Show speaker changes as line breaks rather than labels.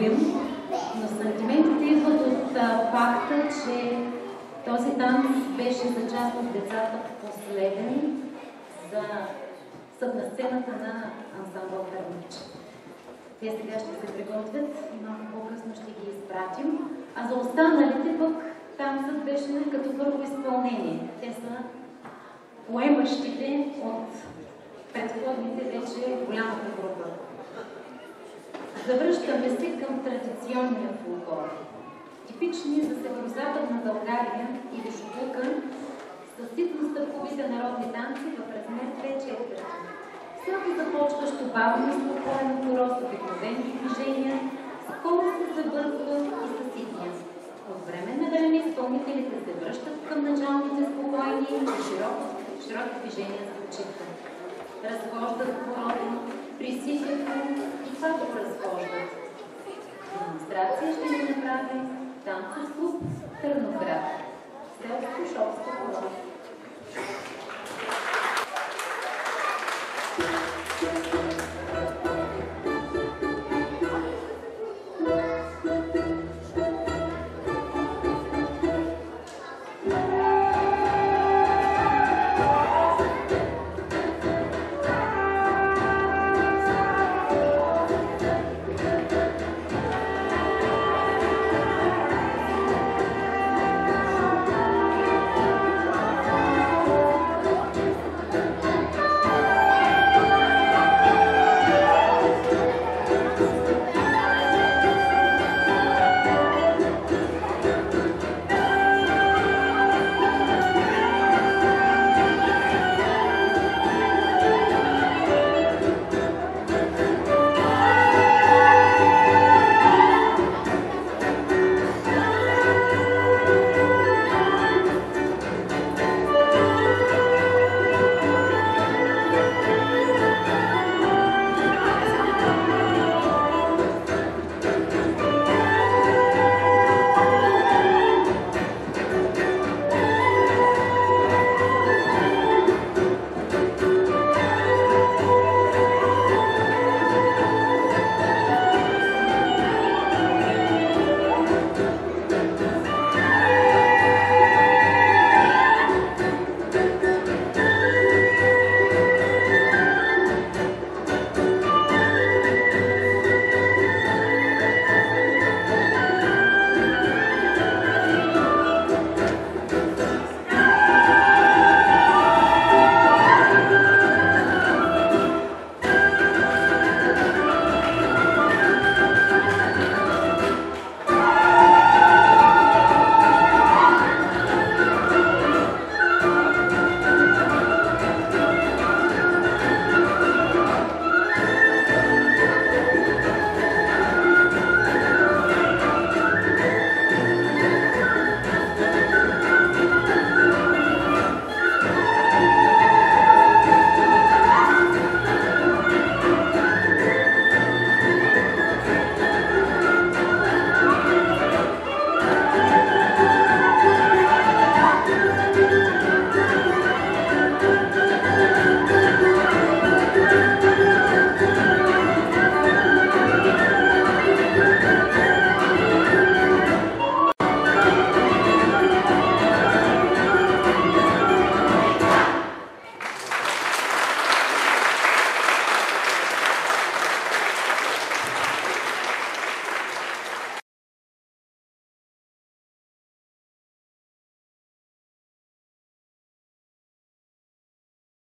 любим, но сантиментите идват от факта, че този танц беше за част от децата последен за съд на сцената на ансамбъл Търнович. Те сега ще се приготвят и малко по-късно ще ги изпратим. А за останалите пък танцът беше като първо изпълнение. Те са поемащите от предходните вече голямата група. Завръщаме се към традиционния фолклор. Типични за северо-западна България и Вишоклука са ситно-стъпковите народни танци в размер 2 четвърти. Всяко започващо бавно и спокойно хоро с обикновени движения, скоро се забърква и съситня. От време на време изпълнителите се връщат към началните спокойни и широки движения с почивка. Разхождат хорото, приситят и пак го разхождат. Демонстрация ще ни направи танцов клуб Търновград. Селско шопско хоро.